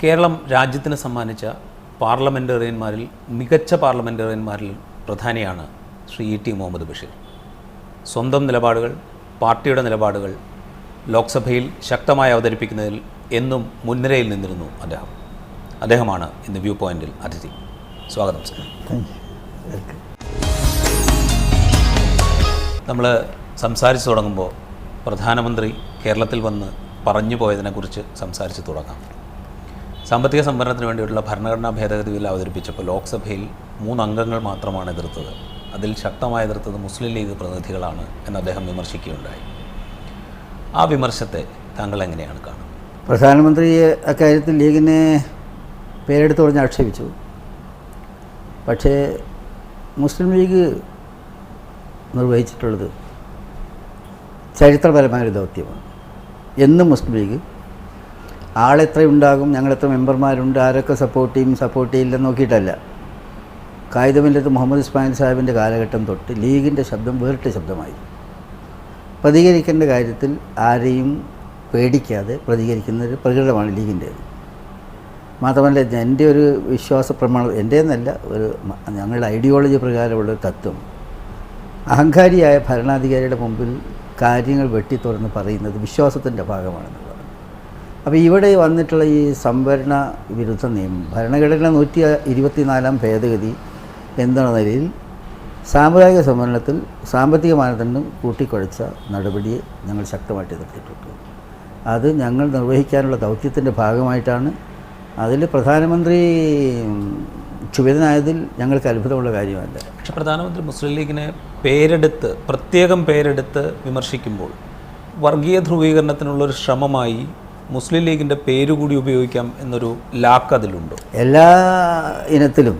കേരളം രാജ്യത്തിന് സമ്മാനിച്ച പാർലമെൻറ്റേറിയന്മാരിൽ മികച്ച പാർലമെൻറ്റേറിയന്മാരിൽ പ്രധാനിയാണ് ശ്രീ ടി മുഹമ്മദ് ബഷീർ. സ്വന്തം നിലപാടുകൾ, പാർട്ടിയുടെ നിലപാടുകൾ ലോക്സഭയിൽ ശക്തമായി അവതരിപ്പിക്കുന്നതിൽ എന്നും മുൻനിരയിൽ നിന്നിരുന്നു അദ്ദേഹമാണ് ഇന്ന് വ്യൂ പോയിന്റിൽ അതിഥി. സ്വാഗതം സർ. നമ്മൾ സംസാരിച്ചു തുടങ്ങുമ്പോൾ പ്രധാനമന്ത്രി കേരളത്തിൽ വന്ന് പറഞ്ഞു പോയതിനെക്കുറിച്ച് സംസാരിച്ച് തുടങ്ങാം. സാമ്പത്തിക സംവരണത്തിന് വേണ്ടിയിട്ടുള്ള ഭരണഘടനാ ഭേദഗതി ബിൽ അവതരിപ്പിച്ചപ്പോൾ ലോക്സഭയിൽ 3 അംഗങ്ങൾ മാത്രമാണ് എതിർത്തത്. അതിൽ ശക്തമായി എതിർത്തത് മുസ്ലിം ലീഗ് പ്രതിനിധികളാണ് എന്ന് അദ്ദേഹം വിമർശിക്കുകയുണ്ടായി. ആ വിമർശത്തെ താങ്കൾ എങ്ങനെയാണ് കാണുന്നത്? പ്രധാനമന്ത്രി അക്കാര്യത്തിൽ ലീഗിനെ പേരെടുത്ത് പറഞ്ഞ് ആക്ഷേപിച്ചു. പക്ഷേ മുസ്ലിം ലീഗ് നിർവഹിച്ചിട്ടുള്ളത് ചരിത്രപരമായൊരു ദൗത്യമാണ്. എന്നും മുസ്ലിം ലീഗ് ആളെത്രയുണ്ടാകും, ഞങ്ങളെത്ര മെമ്പർമാരുണ്ട്, ആരൊക്കെ സപ്പോർട്ട് ചെയ്യില്ലെന്ന് നോക്കിയിട്ടല്ല. കായികമില്ലത്ത് മുഹമ്മദ് ഇസ്മായിൽ സാഹിബിൻ്റെ കാലഘട്ടം തൊട്ട് ലീഗിൻ്റെ ശബ്ദം വേറിട്ട ശബ്ദമായി. പ്രതികരിക്കേണ്ട കാര്യത്തിൽ ആരെയും പേടിക്കാതെ പ്രതികരിക്കുന്ന ഒരു പ്രകൃതമാണ് ലീഗിൻ്റേത്. മാത്രമല്ല, എൻ്റെ ഒരു വിശ്വാസ പ്രമാണം, എൻ്റേന്നല്ല, ഞങ്ങളുടെ ഐഡിയോളജി പ്രകാരമുള്ളൊരു തത്വം, അഹങ്കാരിയായ ഭരണാധികാരിയുടെ മുമ്പിൽ കാര്യങ്ങൾ വെട്ടിത്തുറന്ന് പറയുന്നത് വിശ്വാസത്തിൻ്റെ ഭാഗമാണെന്നുള്ളതാണ്. അപ്പോൾ ഇവിടെ വന്നിട്ടുള്ള ഈ സംവരണ വിരുദ്ധ നിയമം, ഭരണഘടന 124 ഭേദഗതി എന്ന നിലയിൽ സാമുദായിക സംവരണത്തിൽ സാമ്പത്തിക മാനദണ്ഡം കൂട്ടിക്കുഴച്ച നടപടിയെ ഞങ്ങൾ ശക്തമായിട്ട് എതിർത്തിട്ടുണ്ട്. അത് ഞങ്ങൾ നിർവഹിക്കാനുള്ള ദൗത്യത്തിൻ്റെ ഭാഗമായിട്ടാണ്. അതിൽ പ്രധാനമന്ത്രി ക്ഷുഭിതനായതിൽ ഞങ്ങൾക്ക് അത്ഭുതമുള്ള കാര്യമല്ല. പക്ഷേ പ്രധാനമന്ത്രി മുസ്ലിം ലീഗിനെ പ്രത്യേകം പേരെടുത്ത് വിമർശിക്കുമ്പോൾ വർഗീയ ധ്രുവീകരണത്തിനുള്ളൊരു ശ്രമമായി മുസ്ലിം ലീഗിൻ്റെ പേരുകൂടി ഉപയോഗിക്കാം എന്നൊരു ലാക്ക് അതിലുണ്ടോ? എല്ലാ ഇനത്തിലും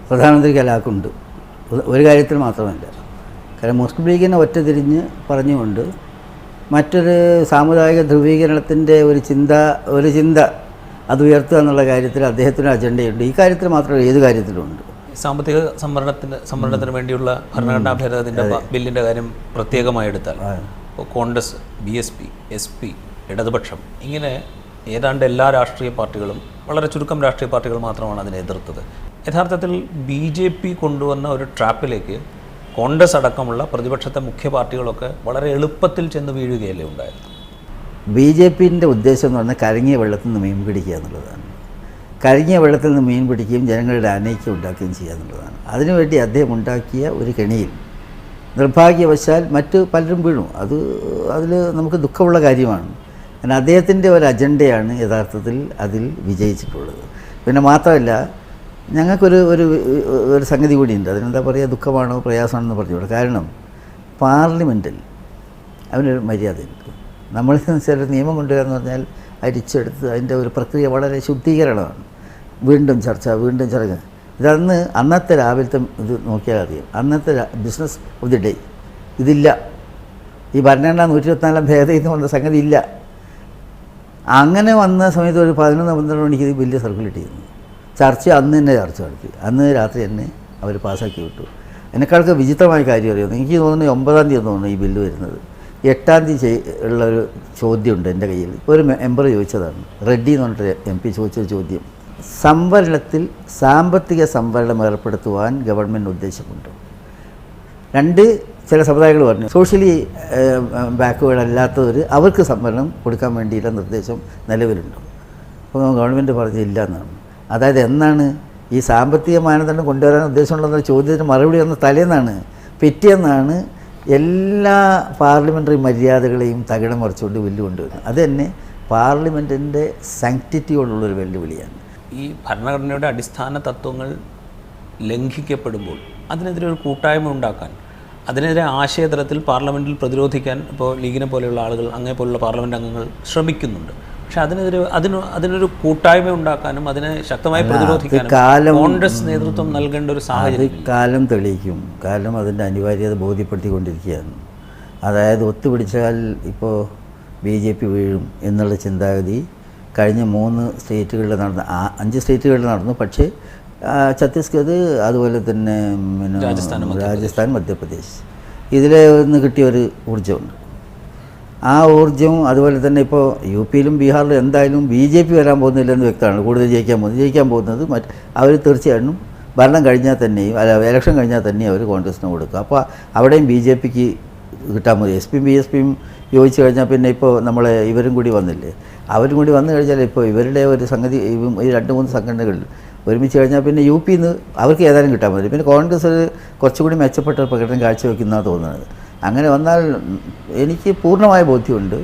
പ്രധാനമന്ത്രിക്ക് ലാക്കുണ്ട്, ഒരു കാര്യത്തിൽ മാത്രമല്ല. കാരണം മുസ്ലിം ലീഗിനെ ഒറ്റതിരിഞ്ഞ് പറഞ്ഞുകൊണ്ട് മറ്റൊരു സാമുദായിക ധ്രുവീകരണത്തിൻ്റെ ഒരു ചിന്ത അത് ഉയർത്തുക എന്നുള്ള കാര്യത്തിൽ അദ്ദേഹത്തിന് അജണ്ടയുണ്ട്. ഈ കാര്യത്തിൽ മാത്രമല്ല, ഏത് കാര്യത്തിലുമുണ്ട്. സാമ്പത്തിക സംവരണത്തിന് വേണ്ടിയുള്ള ഭരണഘടനാ ഭേദഗതിൻ്റെ ബില്ലിൻ്റെ കാര്യം പ്രത്യേകമായി എടുത്താൽ ഇപ്പോൾ കോൺഗ്രസ്, BSP, SP, ഇടതുപക്ഷം, ഇങ്ങനെ ഏതാണ്ട് എല്ലാ രാഷ്ട്രീയ പാർട്ടികളും, വളരെ ചുരുക്കം രാഷ്ട്രീയ പാർട്ടികൾ മാത്രമാണ് അതിനെ എതിർത്തത്. യഥാർത്ഥത്തിൽ BJP കൊണ്ടുവന്ന ഒരു ട്രാപ്പിലേക്ക് കോൺഗ്രസ് അടക്കമുള്ള പ്രതിപക്ഷത്തെ മുഖ്യ പാർട്ടികളൊക്കെ വളരെ എളുപ്പത്തിൽ ചെന്ന് വീഴുകയല്ലേ ഉണ്ടായത്. BJPൻ്റെ ഉദ്ദേശം എന്ന് പറഞ്ഞാൽ കലങ്ങിയ വെള്ളത്തിൽ നിന്ന് മീൻ പിടിക്കുക എന്നുള്ളതാണ്. കലങ്ങിയ വെള്ളത്തിൽ നിന്ന് മീൻ പിടിക്കുകയും ജനങ്ങളുടെ അനൈക്യം ഉണ്ടാക്കുകയും ചെയ്യുക എന്നുള്ളതാണ്. അതിനുവേണ്ടി അദ്ദേഹം ഉണ്ടാക്കിയ ഒരു കെണിയിൽ നിർഭാഗ്യവശാൽ മറ്റ് പലരും വീണു. അതിൽ നമുക്ക് ദുഃഖമുള്ള കാര്യമാണ്. കാരണം അദ്ദേഹത്തിൻ്റെ ഒരു അജണ്ടയാണ് യഥാർത്ഥത്തിൽ അതിൽ വിജയിച്ചിട്ടുള്ളത്. പിന്നെ മാത്രമല്ല, ഞങ്ങൾക്കൊരു ഒരു സംഗതി കൂടിയുണ്ട്. അതിനെന്താ പറയുക, ദുഃഖമാണോ പ്രയാസമാണെന്ന് പറഞ്ഞുകൂടെ. കാരണം പാർലമെൻറ്റിൽ അവനൊരു മര്യാദയുണ്ട്. നമ്മൾ ചില നിയമം കൊണ്ടുവരിക എന്ന് പറഞ്ഞാൽ അരിച്ചെടുത്ത് അതിൻ്റെ ഒരു പ്രക്രിയ വളരെ ശുദ്ധീകരണമാണ്. വീണ്ടും ചർച്ച. അന്നത്തെ രാവിലത്തെ ഇത് നോക്കിയാൽ അറിയാം. അന്നത്തെ ബിസിനസ് ഓഫ് ദി ഡേ ഇതില്ല. ഈ ഭരണഘടന 124 ഭേദഗതി എന്ന് പറഞ്ഞ സംഗതി ഇല്ല. അങ്ങനെ വന്ന സമയത്ത് ഒരു 11-12 മണിക്ക് ഇത് ബില്ല് സർക്കുലേറ്റ് ചെയ്യുന്നു. അന്ന് തന്നെ ചർച്ച നടത്തി. അന്ന് രാത്രി തന്നെ അവർ പാസ്സാക്കി വിട്ടു. എന്നെക്കാൾക്ക് വിചിത്രമായ കാര്യം അറിയുന്നു. എനിക്ക് തോന്നുന്നു 9-ാം തീയതി തോന്നുന്നു ഈ ബില്ല് വരുന്നത്. 8-ാം തീയതി ഉള്ളൊരു ചോദ്യമുണ്ട് എൻ്റെ കയ്യിൽ. ഒരു മെമ്പർ ചോദിച്ചതാണ്, റെഡ്ഡി എന്ന് പറഞ്ഞിട്ട് MP ചോദിച്ചൊരു ചോദ്യം. സംവരണത്തിൽ സാമ്പത്തിക സംവരണം ഏർപ്പെടുത്തുവാൻ ഗവൺമെൻറ് ഉദ്ദേശമുണ്ട്. ചില സമുദായങ്ങൾ പറഞ്ഞു, സോഷ്യലി ബാക്ക്വേർഡ് അല്ലാത്തവർ അവർക്ക് സംവരണം കൊടുക്കാൻ വേണ്ടിയുള്ള നിർദ്ദേശം നിലവിലുണ്ട്. അപ്പോൾ ഗവൺമെൻറ് പറഞ്ഞില്ല എന്നാണ്. അതായത് എന്നാണ് ഈ സാമ്പത്തിക മാനദണ്ഡം കൊണ്ടുവരാൻ ഉദ്ദേശമുള്ള ചോദ്യത്തിന് മറുപടി വന്ന തലേന്നാണ്, പിറ്റേന്നാണ് എല്ലാ പാർലമെൻ്ററി മര്യാദകളെയും തകിടം മറിച്ചുകൊണ്ട് ബില്ല് കൊണ്ടുവരുന്നത്. അത് തന്നെ പാർലമെൻറ്റിൻ്റെ സാങ്ക്ടിറ്റിയോടുള്ളൊരു വെല്ലുവിളിയാണ്. ഈ ഭരണഘടനയുടെ അടിസ്ഥാന തത്വങ്ങൾ ലംഘിക്കപ്പെടുമ്പോൾ അതിനെതിരെ ഒരു കൂട്ടായ്മ ഉണ്ടാക്കാൻ, അതിനെതിരെ ആശയതലത്തിൽ പാർലമെൻറ്റിൽ പ്രതിരോധിക്കാൻ ഇപ്പോൾ ലീഗിനെ പോലെയുള്ള ആളുകൾ, അങ്ങേ പോലുള്ള പാർലമെൻറ്റ് അംഗങ്ങൾ ശ്രമിക്കുന്നുണ്ട്. പക്ഷെ അതിനൊരു കൂട്ടായ്മ ഉണ്ടാക്കാനും അതിനെ ശക്തമായി പ്രതിരോധിക്കാനും കോൺഗ്രസ് നേതൃത്വം നൽകേണ്ട ഒരു സാഹചര്യം കാലം തെളിയിക്കും. കാലം അതിൻ്റെ അനിവാര്യത ബോധ്യപ്പെടുത്തിക്കൊണ്ടിരിക്കുകയാണ്. അതായത് ഒത്തുപിടിച്ചാൽ ഇപ്പോൾ BJP വീഴും എന്നുള്ള ചിന്താഗതി കഴിഞ്ഞ 3 സ്റ്റേറ്റുകളിൽ നടന്നു, 5 സ്റ്റേറ്റുകളിൽ നടന്നു. പക്ഷേ ഛത്തീസ്ഗഡ്, അതുപോലെ തന്നെ രാജസ്ഥാൻ, മധ്യപ്രദേശ്, ഇതിൽ നിന്ന് കിട്ടിയൊരു ഊർജ്ജമുണ്ട്. ആ ഊർജ്ജവും അതുപോലെ തന്നെ ഇപ്പോൾ യു പിയിലും ബീഹാറിലും എന്തായാലും BJP വരാൻ പോകുന്നില്ലെന്ന് വ്യക്തമാണ്. കൂടുതൽ ജയിക്കാൻ പോകുന്നത് അവർ തീർച്ചയായിട്ടും ഭരണം കഴിഞ്ഞാൽ തന്നെയും ഇലക്ഷൻ കഴിഞ്ഞാൽ തന്നെയും അവർ കോൺഗ്രസിന് കൊടുക്കുക. അപ്പോൾ അവിടെയും BJPക്ക് കിട്ടാൻ മതി. SP യും BSPയും യോജിച്ച് കഴിഞ്ഞാൽ പിന്നെ ഇപ്പോൾ നമ്മളെ ഇവരും കൂടി വന്നില്ലേ, അവരും കൂടി വന്നു കഴിഞ്ഞാൽ ഇപ്പോൾ ഇവരുടെ ഒരു സംഗതി ഈ 2-3 സംഘടനകളിൽ ഒരുമിച്ച് കഴിഞ്ഞാൽ പിന്നെ യു പിയിൽ നിന്ന് അവർക്ക് ഏതായാലും കിട്ടാൻ മതി. പിന്നെ കോൺഗ്രസ് കുറച്ചുകൂടി മെച്ചപ്പെട്ട പ്രകടനം കാഴ്ചവെക്കുന്നതാണ് തോന്നുന്നത്. അങ്ങനെ വന്നാൽ എനിക്ക് പൂർണ്ണമായ ബോധ്യമുണ്ട്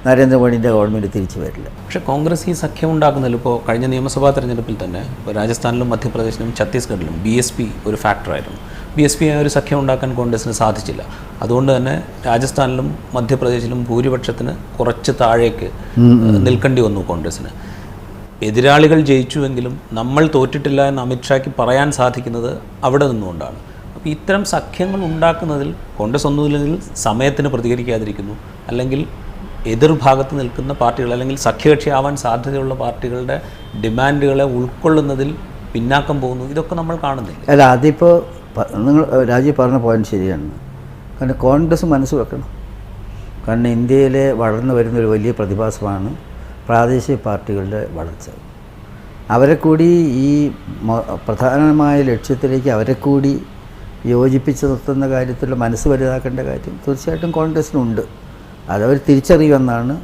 നരേന്ദ്രമോദിൻ്റെ ഗവൺമെൻറ് തിരിച്ചു വരില്ല. പക്ഷേ കോൺഗ്രസ് ഈ സഖ്യം ഉണ്ടാക്കുന്നതിൽ ഇപ്പോൾ കഴിഞ്ഞ നിയമസഭാ തെരഞ്ഞെടുപ്പിൽ തന്നെ രാജസ്ഥാനിലും മധ്യപ്രദേശിലും ഛത്തീസ്ഗഡിലും BSP ഒരു ഫാക്ടറായിരുന്നു. BSP ഒരു സഖ്യം ഉണ്ടാക്കാൻ കോൺഗ്രസിന് സാധിച്ചില്ല. അതുകൊണ്ട് തന്നെ രാജസ്ഥാനിലും മധ്യപ്രദേശിലും ഭൂരിപക്ഷത്തിന് കുറച്ച് താഴേക്ക് നിൽക്കേണ്ടി വന്നു കോൺഗ്രസിന്. എതിരാളികൾ ജയിച്ചുവെങ്കിലും നമ്മൾ തോറ്റിട്ടില്ല എന്ന് അമിത്ഷായ്ക്ക് പറയാൻ സാധിക്കുന്നത് അവിടെ നിന്നുകൊണ്ടാണ്. അപ്പോൾ ഇത്തരം സഖ്യങ്ങൾ ഉണ്ടാക്കുന്നതിൽ കോൺഗ്രസ് ഒന്നുമില്ലെങ്കിൽ സമയത്തിന് പ്രതികരിക്കാതിരിക്കുന്നു, അല്ലെങ്കിൽ എതിർഭാഗത്ത് നിൽക്കുന്ന പാർട്ടികൾ അല്ലെങ്കിൽ സഖ്യകക്ഷിയാവാൻ സാധ്യതയുള്ള പാർട്ടികളുടെ ഡിമാൻഡുകളെ ഉൾക്കൊള്ളുന്നതിൽ പിന്നാക്കം പോകുന്നു. ഇതൊക്കെ നമ്മൾ കാണുന്നില്ല. അല്ല, അതിപ്പോൾ നിങ്ങൾ രാജീവ് പറഞ്ഞ പോയിന്റ് ശരിയാണ്. കാരണം കോൺഗ്രസ് മനസ്സ് വെക്കണം. കാരണം ഇന്ത്യയിലെ വളർന്നു വരുന്നൊരു വലിയ പ്രതിഭാസമാണ് പ്രാദേശിക പാർട്ടികളുടെ വളർച്ച. അവരെ കൂടി ഈ പ്രധാനമായ ലക്ഷ്യത്തിലേക്ക് അവരെ കൂടി യോജിപ്പിച്ച് നിർത്തുന്ന കാര്യത്തിലുള്ള മനസ്സ് വലുതാക്കേണ്ട കാര്യം തീർച്ചയായിട്ടും കോൺഗ്രസ്സിനുണ്ട്. അതവർ തിരിച്ചറിയുമെന്നാണ്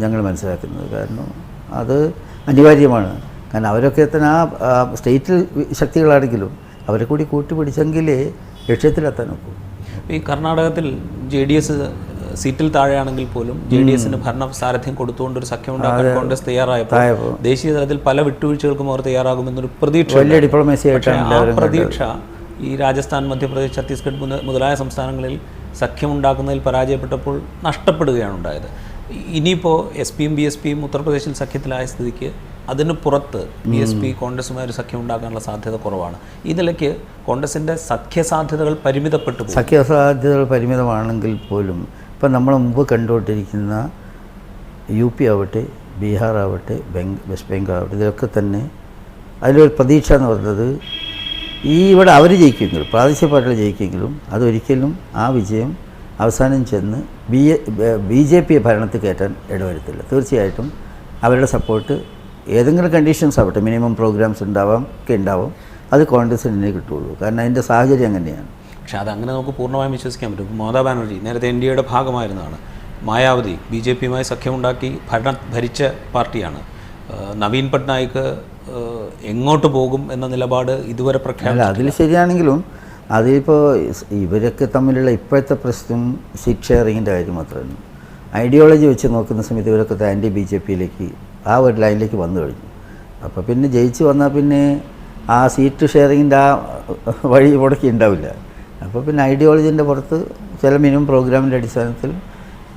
ഞങ്ങൾ മനസ്സിലാക്കുന്നത്. കാരണം അത് അനിവാര്യമാണ്. കാരണം അവരൊക്കെ തന്നെ ആ സ്റ്റേറ്റിൽ ശക്തികളാണെങ്കിലും അവരെ കൂടി കൂട്ടിപ്പിടിച്ചെങ്കിലേ ലക്ഷ്യത്തിലെത്താൻ ഒക്കും. ഈ കർണാടകത്തിൽ JDS സീറ്റിൽ താഴെയാണെങ്കിൽ പോലും JDSന് ഭരണ സാരഥ്യം കൊടുത്തുകൊണ്ടൊരു സഖ്യം ഉണ്ടാക്കാൻ കോൺഗ്രസ് തയ്യാറായപ്പോൾ ദേശീയ തലത്തിൽ പല വിട്ടുവീഴ്ചകൾക്കും അവർ തയ്യാറാകുമെന്നൊരു പ്രതീക്ഷ, വലിയ ഡിപ്ലോമസി ആയിട്ടാണ് ആ പ്രതീക്ഷ ഈ രാജസ്ഥാൻ, മധ്യപ്രദേശ്, ഛത്തീസ്ഗഡ് മുതലായ സംസ്ഥാനങ്ങളിൽ സഖ്യമുണ്ടാക്കുന്നതിൽ പരാജയപ്പെട്ടപ്പോൾ നഷ്ടപ്പെടുകയാണ് ഉണ്ടായത്. ഇനിയിപ്പോൾ SP യും BSP യും ഉത്തർപ്രദേശിൽ സഖ്യത്തിലായ സ്ഥിതിക്ക് അതിന് പുറത്ത് BSP കോൺഗ്രസുമായി ഒരു സഖ്യം ഉണ്ടാക്കാനുള്ള സാധ്യത കുറവാണ്. ഈ നിലയ്ക്ക് കോൺഗ്രസിൻ്റെ സഖ്യസാധ്യതകൾ പരിമിതപ്പെട്ടു പോകും. സഖ്യസാധ്യതകൾ പരിമിതമാണെങ്കിൽ പോലും ഇപ്പം നമ്മൾ മുമ്പ് കണ്ടുകൊണ്ടിരിക്കുന്ന UP ആവട്ടെ, ബീഹാർ ആവട്ടെ, വെസ്റ്റ് ബംഗാൾ ആവട്ടെ, ഇതൊക്കെ തന്നെ അതിലൊരു പ്രതീക്ഷ എന്ന് പറയുന്നത് ഇവിടെ അവർ ജയിക്കുമെങ്കിലും, പ്രാദേശിക പാർട്ടികൾ ജയിക്കുമെങ്കിലും അതൊരിക്കലും ആ വിജയം അവസാനം ചെന്ന് BJP ഭരണത്തിൽ കയറ്റാൻ ഇടവരുത്തില്ല. തീർച്ചയായിട്ടും അവരുടെ സപ്പോർട്ട് ഏതെങ്കിലും കണ്ടീഷൻസ് ആവട്ടെ, മിനിമം പ്രോഗ്രാംസ് ഉണ്ടാവാം, അത് കോൺഗ്രസിന് തന്നെ കിട്ടുള്ളൂ. കാരണം അതിൻ്റെ സാഹചര്യം അങ്ങനെയാണ്. പക്ഷേ അതങ്ങനെ നമുക്ക് പൂർണ്ണമായും വിശ്വസിക്കാൻ പറ്റും. മമതാ ബാനർജി നേരത്തെ NDAയുടെ ഭാഗമായിരുന്നതാണ്. മായാവതി BJPയുമായി സഖ്യമുണ്ടാക്കി ഭരിച്ച പാർട്ടിയാണ്. നവീൻ പട്നായിക്ക് എങ്ങോട്ട് പോകും എന്ന നിലപാട് ഇതുവരെ പ്രഖ്യാപിച്ചില്ല. അതിൽ ശരിയാണെങ്കിലും അതിപ്പോൾ ഇവരൊക്കെ തമ്മിലുള്ള ഇപ്പോഴത്തെ പ്രശ്നം സീറ്റ് ഷെയറിങ്ങിൻ്റെ കാര്യം മാത്രമാണ്. ഐഡിയോളജി വെച്ച് നോക്കുന്ന സമയത്ത് ഇവരൊക്കെ BJPയിലേക്ക് ആ ഒരു ലൈനിലേക്ക് വന്നു കഴിഞ്ഞു. അപ്പോൾ പിന്നെ ജയിച്ച് വന്നാൽ പിന്നെ ആ സീറ്റ് ഷെയറിങ്ങിൻ്റെ ആ വഴി മുടക്കി ഉണ്ടാവില്ല. അപ്പോൾ പിന്നെ ഐഡിയോളജിൻ്റെ പുറത്ത് ചില മിനിമം പ്രോഗ്രാമിൻ്റെ അടിസ്ഥാനത്തിൽ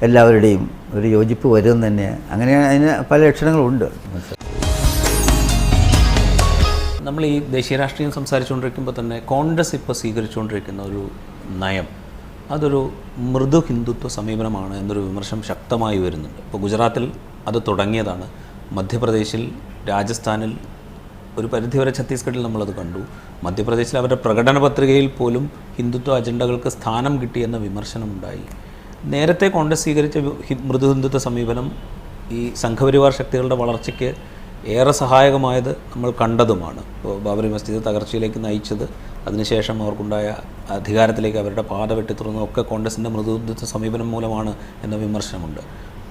എല്ലാവരുടെയും ഒരു യോജിപ്പ് വരും തന്നെ. അങ്ങനെയാണ്, അതിന് പല ലക്ഷണങ്ങളുണ്ട്. നമ്മൾ ഈ ദേശീയ രാഷ്ട്രീയം സംസാരിച്ചുകൊണ്ടിരിക്കുമ്പോൾ തന്നെ കോൺഗ്രസ് ഇപ്പോൾ സ്വീകരിച്ചുകൊണ്ടിരിക്കുന്ന ഒരു നയം അതൊരു മൃദു ഹിന്ദുത്വ സമീപനമാണ് എന്നൊരു വിമർശനം ശക്തമായി വരുന്നുണ്ട്. ഇപ്പോൾ ഗുജറാത്തിൽ അത് തുടങ്ങിയതാണ്. മധ്യപ്രദേശിൽ, രാജസ്ഥാനിൽ, ഒരു പരിധിവരെ ഛത്തീസ്ഗഡിൽ നമ്മളത് കണ്ടു. മധ്യപ്രദേശിൽ അവരുടെ പ്രകടന പത്രികയിൽ പോലും ഹിന്ദുത്വ അജണ്ടകൾക്ക് സ്ഥാനം കിട്ടിയെന്ന വിമർശനമുണ്ടായി. നേരത്തെ കോൺഗ്രസ് സ്വീകരിച്ച മൃദു ഹിന്ദുത്വ സമീപനം ഈ സംഘപരിവാർ ശക്തികളുടെ വളർച്ചയ്ക്ക് ഏറെ സഹായകമായത് നമ്മൾ കണ്ടതുമാണ്. ഇപ്പോൾ ബാബറി മസ്ജിദ് തകർച്ചയിലേക്ക് നയിച്ചത്, അതിനുശേഷം അവർക്കുണ്ടായ അധികാരത്തിലേക്ക് അവരുടെ പാത വെട്ടിത്തുറന്നതൊക്കെ കോൺഗ്രസിൻ്റെ മൃദു ഹിന്ദുത്വ സമീപനം മൂലമാണ് എന്ന വിമർശനമുണ്ട്.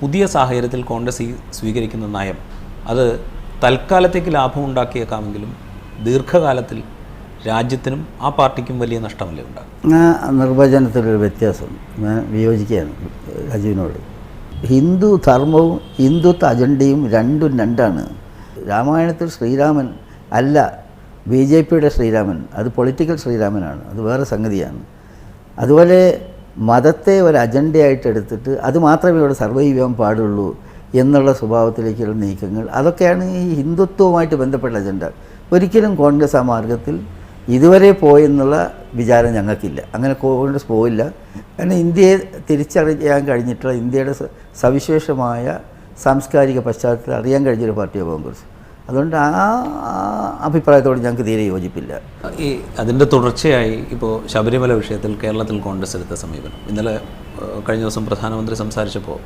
പുതിയ സാഹചര്യത്തിൽ കോൺഗ്രസ് ഈ സ്വീകരിക്കുന്ന നയം അത് തൽക്കാലത്തേക്ക് ലാഭം ഉണ്ടാക്കിയേക്കാമെങ്കിലും ദീർഘകാലത്തിൽ രാജ്യത്തിനും ആ പാർട്ടിക്കും വലിയ നഷ്ടമല്ലേ ഉണ്ടാകും. നിർവചനത്തിലൊരു വ്യത്യാസം ഞാൻ വിയോജിക്കുകയാണ് രാജീവിനോട്. ഹിന്ദു ധർമ്മവും ഹിന്ദുത്വ അജണ്ടയും രണ്ടാണ്. രാമായണത്തിൽ ശ്രീരാമൻ അല്ല BJPയുടെ ശ്രീരാമൻ, അത് പൊളിറ്റിക്കൽ ശ്രീരാമനാണ്, അത് വേറെ സംഗതിയാണ്. അതുപോലെ മതത്തെ ഒരു അജണ്ടയായിട്ട് എടുത്തിട്ട് അത് മാത്രമേ ഇവിടെ സർവൈവ് ചെയ്യാൻ പാടുള്ളൂ എന്നുള്ള സ്വഭാവത്തിലേക്കുള്ള നീക്കങ്ങൾ, അതൊക്കെയാണ് ഈ ഹിന്ദുത്വവുമായിട്ട് ബന്ധപ്പെട്ട അജണ്ട. ഒരിക്കലും കോൺഗ്രസ് ആ മാർഗത്തിൽ ഇതുവരെ പോയെന്നുള്ള വിചാരം ഞങ്ങൾക്കില്ല. അങ്ങനെ കോൺഗ്രസ് പോയില്ല. കാരണം ഇന്ത്യയെ തിരിച്ചറിയാൻ കഴിഞ്ഞിട്ടുള്ള ഇന്ത്യയുടെ സവിശേഷമായ സാംസ്കാരിക പശ്ചാത്തലത്തിൽ അറിയാൻ കഴിഞ്ഞൊരു പാർട്ടിയാണ് കോൺഗ്രസ്. അതുകൊണ്ട് ആ അഭിപ്രായത്തോട് ഞങ്ങൾക്ക് തീരെ യോജിപ്പില്ല. ഈ അതിൻ്റെ തുടർച്ചയായി ഇപ്പോൾ ശബരിമല വിഷയത്തിൽ കേരളത്തിൽ കോൺഗ്രസ് എടുത്ത സമീപനം, ഇന്നലെ കഴിഞ്ഞ ദിവസം പ്രധാനമന്ത്രി സംസാരിച്ചപ്പോൾ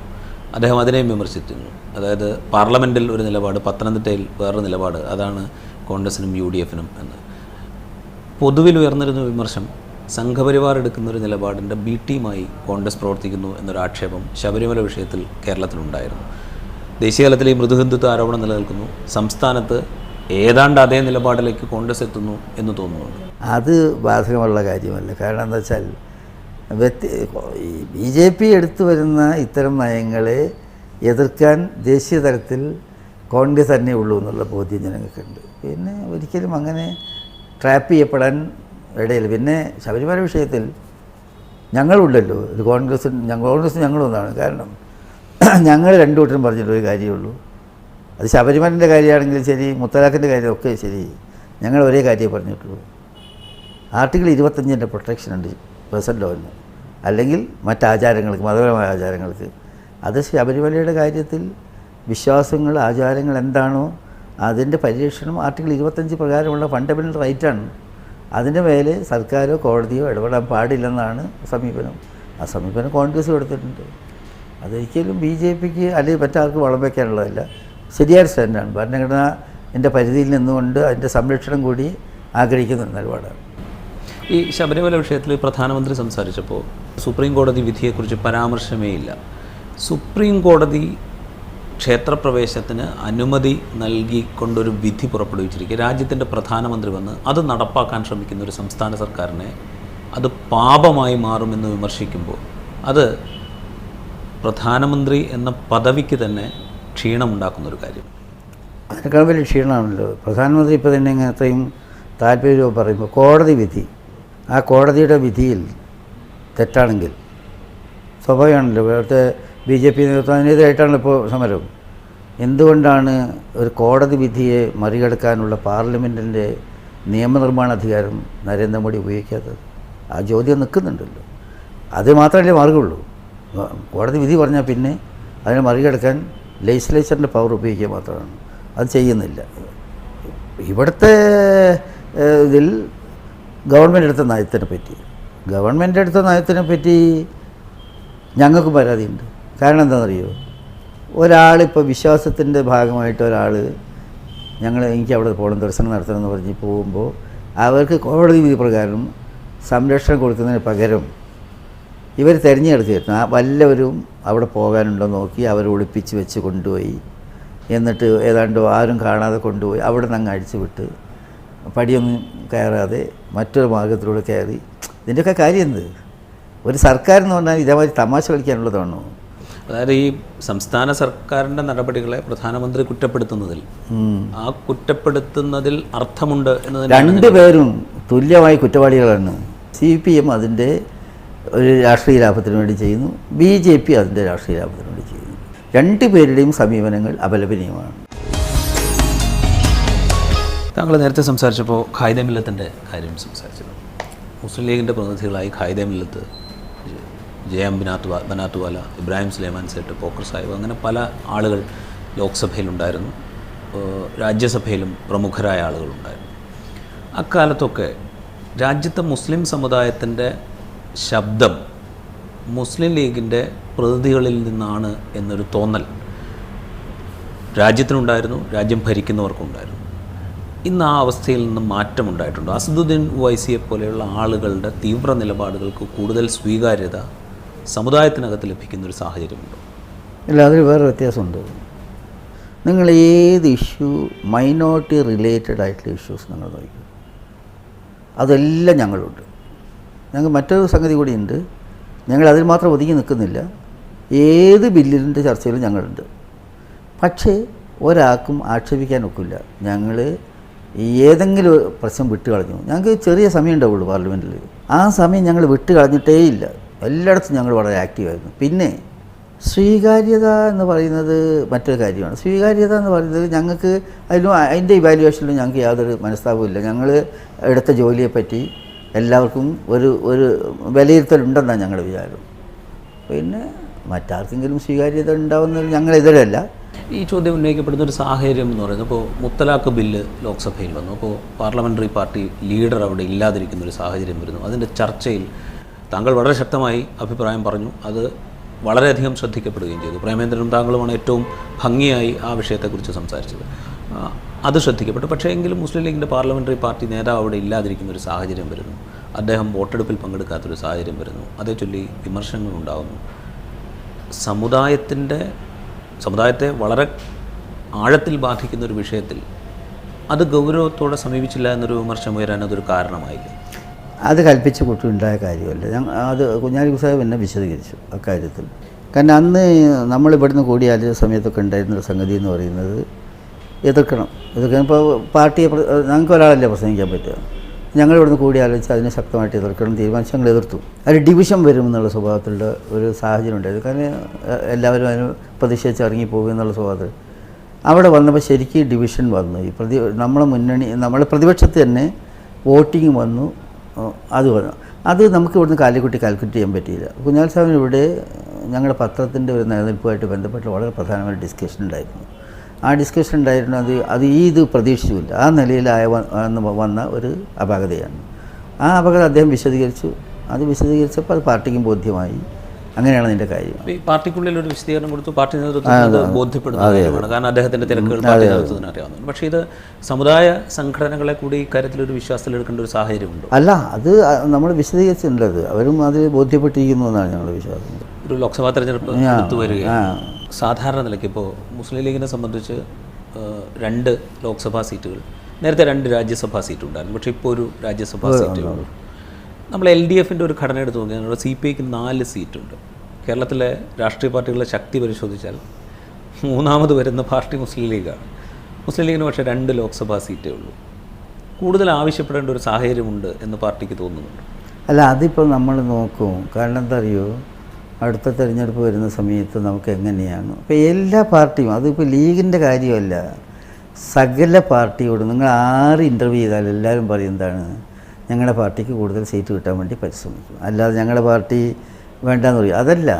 അദ്ദേഹം അതിനെയും വിമർശിച്ചിരുന്നു. അതായത് പാർലമെൻറ്റിൽ ഒരു നിലപാട്, പത്തനംതിട്ടയിൽ വേറൊരു നിലപാട്, അതാണ് കോൺഗ്രസിനും UDF-നും എന്ന്. പൊതുവിൽ ഉയർന്നിരുന്ന വിമർശം സംഘപരിവാർ എടുക്കുന്ന ഒരു നിലപാടിൻ്റെ B ടീമായി കോൺഗ്രസ് പ്രവർത്തിക്കുന്നു എന്നൊരു ആക്ഷേപം ശബരിമല വിഷയത്തിൽ കേരളത്തിലുണ്ടായിരുന്നു. ദേശീയതലത്തിൽ ഈ മൃദുഹിന്ദുത്വ ആരോപണം നിലനിൽക്കുന്നു. സംസ്ഥാനത്ത് ഏതാണ്ട് അതേ നിലപാടിലേക്ക് കോൺഗ്രസ് എത്തുന്നു എന്ന് തോന്നുന്നുണ്ട്. അത് ബാധകമുള്ള കാര്യമല്ല. കാരണം എന്താ വെച്ചാൽ BJP എടുത്തു വരുന്ന ഇത്തരം നയങ്ങളെ എതിർക്കാൻ ദേശീയ തലത്തിൽ കോൺഗ്രസ് തന്നെ ഉള്ളൂ എന്നുള്ള ബോധ്യം ജനങ്ങൾക്കുണ്ട്. പിന്നെ ഒരിക്കലും അങ്ങനെ ട്രാപ്പ് ചെയ്യപ്പെടാൻ ഇടയില്ല. പിന്നെ ശബരിമല വിഷയത്തിൽ ഞങ്ങളുണ്ടല്ലോ, ഇത് കോൺഗ്രസ് ഞങ്ങളൊന്നാണ്. കാരണം ഞങ്ങൾ രണ്ടു കൂട്ടരും പറഞ്ഞിട്ടൊരു കാര്യമുള്ളൂ. അത് ശബരിമലൻ്റെ കാര്യമാണെങ്കിലും ശരി, മുത്തലാഖിൻ്റെ കാര്യമൊക്കെ ശരി, ഞങ്ങൾ ഒരേ കാര്യമേ പറഞ്ഞിട്ടുള്ളൂ. ആർട്ടിക്കിൾ 25 പ്രൊട്ടക്ഷൻ ഉണ്ട് പേഴ്സണൽ ലോവിന്, അല്ലെങ്കിൽ മറ്റാചാരങ്ങൾക്ക്, മതപരമായ ആചാരങ്ങൾക്ക്. അത് ശബരിമലയുടെ കാര്യത്തിൽ വിശ്വാസങ്ങൾ, ആചാരങ്ങൾ എന്താണോ അതിൻ്റെ പരിരക്ഷണം ആർട്ടിക്കിൾ 25 പ്രകാരമുള്ള ഫണ്ടമെൻ്റൽ റൈറ്റാണ്. അതിൻ്റെ മേലെ സർക്കാരോ കോടതിയോ ഇടപെടാൻ പാടില്ലെന്നാണ് സമീപനം. ആ സമീപനം കോൺഗ്രസ് എടുത്തിട്ടുണ്ട്. അതൊരിക്കലും BJPക്ക് അല്ലെങ്കിൽ മറ്റാർക്കും വളം വയ്ക്കാനുള്ളതല്ല. ശരിയായ സ്റ്റാൻഡാണ്. ഭരണഘടന എൻ്റെ പരിധിയിൽ നിന്നുകൊണ്ട് അതിൻ്റെ സംരക്ഷണം കൂടി ആഗ്രഹിക്കുന്ന നിലപാടാണ്. ഈ ശബരിമല വിഷയത്തിൽ പ്രധാനമന്ത്രി സംസാരിച്ചപ്പോൾ സുപ്രീം കോടതി വിധിയെക്കുറിച്ച് പരാമർശമേ ഇല്ല. സുപ്രീം കോടതി ക്ഷേത്രപ്രവേശത്തിന് അനുമതി നൽകിക്കൊണ്ടൊരു വിധി പുറപ്പെടുവിച്ചിരിക്കുക. രാജ്യത്തിൻ്റെ പ്രധാനമന്ത്രി വന്ന് അത് നടപ്പാക്കാൻ ശ്രമിക്കുന്ന ഒരു സംസ്ഥാന സർക്കാരിനെ അത് പാപമായി മാറുമെന്ന് വിമർശിക്കുമ്പോൾ അത് പ്രധാനമന്ത്രി എന്ന പദവിക്ക് തന്നെ ക്ഷീണമുണ്ടാക്കുന്നൊരു കാര്യം. അതിനേക്കാൾ വലിയ ക്ഷീണമാണല്ലോ. പ്രധാനമന്ത്രി ഇപ്പോൾ തന്നെ ഇങ്ങനത്തെയും താല്പര്യവും പറയുമ്പോൾ കോടതി വിധി, ആ കോടതിയുടെ വിധിയിൽ തെറ്റാണെങ്കിൽ സ്വാഭാവികമാണല്ലോ. ഇവിടുത്തെ BJP നേതൃത്വം അതിനെതിരായിട്ടാണല്ലോ ഇപ്പോൾ സമരം. എന്തുകൊണ്ടാണ് ഒരു കോടതി വിധിയെ മറികടക്കാനുള്ള പാർലമെൻറ്റിൻ്റെ നിയമനിർമ്മാണ അധികാരം നരേന്ദ്രമോദി ഉപയോഗിക്കാത്തത്? ആ ചോദ്യം നിൽക്കുന്നുണ്ടല്ലോ. അത് മാത്രമല്ലേ മാർഗമുള്ളൂ. കോടതി വിധി പറഞ്ഞാൽ പിന്നെ അതിനെ മറികടക്കാൻ ലെജിസ്ലേച്ചറിൻ്റെ പവർ ഉപയോഗിക്കുക മാത്രമാണ്. അത് ചെയ്യുന്നില്ല. ഇവിടുത്തെ ഇതിൽ ഗവൺമെൻറ് എടുത്ത നയത്തിനെ പറ്റി ഞങ്ങൾക്ക് പരാതിയുണ്ട്. കാരണം എന്താണെന്നറിയോ? ഒരാളിപ്പോൾ വിശ്വാസത്തിൻ്റെ ഭാഗമായിട്ട് എനിക്ക് അവിടെ പോകണം, ദർശനം നടത്തണമെന്ന് പറഞ്ഞ് പോകുമ്പോൾ അവർക്ക് കോടതി വിധി പ്രകാരം സംരക്ഷണം കൊടുക്കുന്നതിന് പകരം ഇവർ തിരഞ്ഞെടുക്കുകയായിരുന്നു. വല്ലവരും അവിടെ പോകാനുണ്ടോ നോക്കി അവരെ ഒളിപ്പിച്ച് വെച്ച് കൊണ്ടുപോയി, എന്നിട്ട് ഏതാണ്ടോ ആരും കാണാതെ കൊണ്ടുപോയി അവിടെ നിന്ന് അങ്ങ് അഴിച്ചു വിട്ട് പടിയൊന്നും കയറാതെ മറ്റൊരു മാർഗത്തിലൂടെ കയറി. ഇതിൻ്റെയൊക്കെ കാര്യം എന്ത്? ഒരു സർക്കാർ എന്ന് പറഞ്ഞാൽ ഇതേമാതിരി തമാശ കളിക്കാനുള്ളതാണോ? അതായത് ഈ സംസ്ഥാന സർക്കാരിൻ്റെ നടപടികളെ പ്രധാനമന്ത്രി കുറ്റപ്പെടുത്തുന്നതിൽ അർത്ഥമുണ്ട് എന്ന് രണ്ടുപേരും തുല്യമായി കുറ്റവാളികളാണ്. CPM അതിൻ്റെ ഒരു രാഷ്ട്രീയ ലാഭത്തിന് വേണ്ടി ചെയ്യുന്നു, BJP അതിൻ്റെ രാഷ്ട്രീയ ലാഭത്തിന് വേണ്ടി ചെയ്യുന്നു. രണ്ടുപേരുടെയും സമീപനങ്ങൾ അപലപനീയമാണ്. താങ്കൾ നേരത്തെ സംസാരിച്ചപ്പോൾ ഖായിദെ മില്ലത്തിൻ്റെ കാര്യം സംസാരിച്ചത്. മുസ്ലിം ലീഗിൻ്റെ പ്രതിനിധികളായി ഖായിദെ മില്ലത്ത്, JM ബനാത്തുവാല, ഇബ്രാഹിം സുലൈമാൻ സേട്ട്, പോക്കർ സാഹിബ്, അങ്ങനെ പല ആളുകൾ ലോക്സഭയിലുണ്ടായിരുന്നു. രാജ്യസഭയിലും പ്രമുഖരായ ആളുകളുണ്ടായിരുന്നു. അക്കാലത്തൊക്കെ രാജ്യത്തെ മുസ്ലിം സമുദായത്തിൻ്റെ ശബ്ദം മുസ്ലിം ലീഗിൻ്റെ പ്രതിനിധികളിൽ നിന്നാണ് എന്നൊരു തോന്നൽ രാജ്യത്തിനുണ്ടായിരുന്നു, രാജ്യം ഭരിക്കുന്നവർക്കുണ്ടായിരുന്നു. ഇന്ന് ആ അവസ്ഥയിൽ നിന്ന് മാറ്റമുണ്ടായിട്ടുണ്ട്. അസദുദ്ദീൻ ഉവൈസിയെ പോലെയുള്ള ആളുകളുടെ തീവ്ര നിലപാടുകൾക്ക് കൂടുതൽ സ്വീകാര്യത സമുദായത്തിനകത്ത് ലഭിക്കുന്നൊരു സാഹചര്യമുണ്ടോ? ഇല്ല, അതിൽ വേറെ വ്യത്യാസമുണ്ട്. നിങ്ങൾ ഏത് ഇഷ്യൂ, മൈനോറിറ്റി റിലേറ്റഡ് ആയിട്ടുള്ള ഇഷ്യൂസ് നിങ്ങൾ നോക്കും, അതെല്ലാം ഞങ്ങളുണ്ട്. ഞങ്ങൾക്ക് മറ്റൊരു സംഗതി കൂടിയുണ്ട്. ഞങ്ങൾ അതിൽ മാത്രം ഒതുങ്ങി നിൽക്കുന്നില്ല. ഏത് ബില്ലിൻ്റെ ചർച്ചയിലും ഞങ്ങളുണ്ട്. പക്ഷേ ഒരാൾക്കും ആക്ഷേപിക്കാൻ ഒക്കില്ല. ഞങ്ങൾ ഏതെങ്കിലും പ്രശ്നം വിട്ട് കളഞ്ഞു. ഞങ്ങൾക്ക് ചെറിയ സമയം ഉണ്ടാവുള്ളൂ പാർലമെൻറ്റിൽ. ആ സമയം ഞങ്ങൾ വിട്ട് കളഞ്ഞിട്ടേ ഇല്ല. എല്ലായിടത്തും ഞങ്ങൾ വളരെ ആക്റ്റീവായിരുന്നു. പിന്നെ സ്വീകാര്യത എന്ന് പറയുന്നത് മറ്റൊരു കാര്യമാണ്. സ്വീകാര്യത എന്ന് പറയുന്നത് ഞങ്ങൾക്ക് അതിൻ്റെ ഇവാലുവേഷനിലും ഞങ്ങൾക്ക് യാതൊരു മനസ്താപവുമില്ല. ഞങ്ങൾ എടുത്ത ജോലിയെപ്പറ്റി എല്ലാവർക്കും ഒരു വിലയിരുത്തലുണ്ടെന്നാണ് ഞങ്ങളുടെ വിചാരം. പിന്നെ മറ്റാർക്കെങ്കിലും സ്വീകാര്യത ഉണ്ടാവുന്നതിൽ ഞങ്ങൾ എതിരല്ല. ഈ ചോദ്യം ഉന്നയിക്കപ്പെടുന്ന ഒരു സാഹചര്യം എന്ന് പറയുന്നത്, ഇപ്പോൾ മുത്തലാഖ് ബില്ല് ലോക്സഭയിൽ വന്നു. അപ്പോൾ പാർലമെൻ്ററി പാർട്ടി ലീഡർ അവിടെ ഇല്ലാതിരിക്കുന്നൊരു സാഹചര്യം വരുന്നു. അതിൻ്റെ ചർച്ചയിൽ താങ്കൾ വളരെ ശക്തമായി അഭിപ്രായം പറഞ്ഞു. അത് വളരെയധികം ശ്രദ്ധിക്കപ്പെടുകയും ചെയ്തു. പ്രേമേന്ദ്രനും താങ്കളുമാണ് ഏറ്റവും ഭംഗിയായി ആ വിഷയത്തെക്കുറിച്ച് സംസാരിച്ചത്. അത് ശ്രദ്ധിക്കപ്പെട്ടു. പക്ഷേ എങ്കിലും മുസ്ലിം ലീഗിൻ്റെ പാർലമെൻ്ററി പാർട്ടി നേതാവ് അവിടെ ഇല്ലാതിരിക്കുന്ന ഒരു സാഹചര്യം വരുന്നു. അദ്ദേഹം വോട്ടെടുപ്പിൽ പങ്കെടുക്കാത്തൊരു സാഹചര്യം വരുന്നു. അതേ ചൊല്ലി വിമർശനങ്ങൾ ഉണ്ടാകുന്നു. സമുദായത്തെ വളരെ ആഴത്തിൽ ബാധിക്കുന്ന ഒരു വിഷയത്തിൽ അത് ഗൗരവത്തോടെ സമീപിച്ചില്ല എന്നൊരു വിമർശനം ഉയരാൻ അതൊരു കാരണമായില്ലേ? അത് കൽപ്പിച്ച കുട്ടിയുണ്ടായ കാര്യമല്ല. അത് കുഞ്ഞാലിക്കുട്ടി സാഹിബ് എന്നെ വിശദീകരിച്ചു അക്കാര്യത്തിൽ. കാരണം അന്ന് നമ്മളിവിടുന്ന് കൂടിയാലോചന സമയത്തൊക്കെ ഉണ്ടായിരുന്ന സംഗതി എന്ന് പറയുന്നത് എതിർക്കണം. ഇപ്പോൾ പാർട്ടിയെ ഞങ്ങൾക്ക് ഒരാളല്ലേ പ്രസംഗിക്കാൻ പറ്റുക. ഞങ്ങളിവിടുന്ന് കൂടിയാലോചിച്ച് അതിനെ ശക്തമായിട്ട് എതിർക്കണം തീരുമാനിച്ച് ഞങ്ങൾ എതിർത്തു. അതിൽ ഡിവിഷൻ വരുമെന്നുള്ള സ്വഭാവത്തിലുള്ള ഒരു സാഹചര്യം ഉണ്ടായത്. കാരണം എല്ലാവരും അതിന് പ്രതിഷേധിച്ച് ഇറങ്ങിപ്പോകും എന്നുള്ള സ്വഭാവത്തിൽ അവിടെ വന്നപ്പോൾ ശരിക്കും ഡിവിഷൻ വന്നു. ഈ നമ്മളെ പ്രതിപക്ഷത്ത് തന്നെ വോട്ടിങ് വന്നു. അത് നമുക്ക് ഇവിടുന്ന് കാലിക്കുട്ടി ചെയ്യാൻ പറ്റിയില്ല. കുഞ്ഞാൽ സാഹിബിന് ഇവിടെ ഞങ്ങളുടെ പത്രത്തിൻ്റെ ഒരു നിലനിൽപ്പുമായിട്ട് ബന്ധപ്പെട്ട് വളരെ പ്രധാനമായ ഡിസ്കഷൻ ഉണ്ടായിരുന്നു. ആ ഡിസ്കഷൻ ഉണ്ടായിരുന്നത് ഇത് പ്രതീക്ഷിച്ചില്ല. ആ നിലയിലായ വന്ന ഒരു അപാകതയാണ്. ആ അപാകത അദ്ദേഹം വിശദീകരിച്ചു. അത് വിശദീകരിച്ചപ്പോൾ അത് പാർട്ടിക്കും ബോധ്യമായി. അങ്ങനെയാണ് അതിൻ്റെ കാര്യം. ഈ പാർട്ടിക്കുള്ളിൽ ഒരു വിശദീകരണം കൊടുത്തു. പാർട്ടി നേതൃത്വത്തിന് ബോധ്യപ്പെടുന്നതാണ്. കാരണം അദ്ദേഹത്തിൻ്റെ തിരക്കുകൾ പാർട്ടി നേതൃത്വത്തിന് അറിയാവുന്നതാണ്. പക്ഷേ ഇത് സമുദായ സംഘടനകളെ കൂടി ഇക്കാര്യത്തിലൊരു വിശ്വാസത്തിലെടുക്കേണ്ട ഒരു സാഹചര്യമുണ്ട്. അല്ല, അത് നമ്മൾ വിശദീകരിച്ചിട്ടുള്ളത് അവരും അത് ബോധ്യപ്പെട്ടിരിക്കുന്നു എന്നാണ് ഞങ്ങളുടെ വിശ്വാസം. ഒരു ലോക്സഭാ തെരഞ്ഞെടുപ്പ് അടുത്ത് വരികയാണ്. സാധാരണ നിലയ്ക്ക് ഇപ്പോൾ മുസ്ലിം ലീഗിനെ സംബന്ധിച്ച് 2 ലോക്സഭാ സീറ്റുകൾ, നേരത്തെ 2 രാജ്യസഭാ സീറ്റ് ഉണ്ടായിരുന്നു. പക്ഷേ ഇപ്പോൾ ഒരു രാജ്യസഭാ സീറ്റേ ഉള്ളൂ. നമ്മൾ LDFൻ്റെ ഒരു ഘടന എടുത്ത് നോക്കിയാൽ CPIക്ക് 4 സീറ്റുണ്ട്. കേരളത്തിലെ രാഷ്ട്രീയ പാർട്ടികളുടെ ശക്തി പരിശോധിച്ചാൽ 3ാമത് വരുന്ന പാർട്ടി മുസ്ലിം ലീഗാണ്. മുസ്ലിം ലീഗിന് പക്ഷേ 2 ലോക്സഭാ സീറ്റേ ഉള്ളൂ. കൂടുതൽ ആവശ്യപ്പെടേണ്ട ഒരു സാഹചര്യമുണ്ട് എന്ന് പാർട്ടിക്ക് തോന്നുന്നുണ്ട്. അല്ല, അതിപ്പോൾ നമ്മൾ നോക്കും. കാരണം എന്താ അറിയോ, അടുത്ത തിരഞ്ഞെടുപ്പ് വരുന്ന സമയത്ത് നമുക്ക് എങ്ങനെയാണ് ഇപ്പോൾ എല്ലാ പാർട്ടിയും, അതിപ്പോൾ ലീഗിൻ്റെ കാര്യമല്ല, സകല പാർട്ടിയോട് നിങ്ങൾ ആര് ഇൻ്റർവ്യൂ ചെയ്താലും എല്ലാവരും പറയും എന്താണ്, ഞങ്ങളുടെ പാർട്ടിക്ക് കൂടുതൽ സീറ്റ് കിട്ടാൻ വേണ്ടി പരിശ്രമിക്കും. അല്ലാതെ ഞങ്ങളുടെ പാർട്ടി വേണ്ടെന്ന് പറയും. അതല്ല,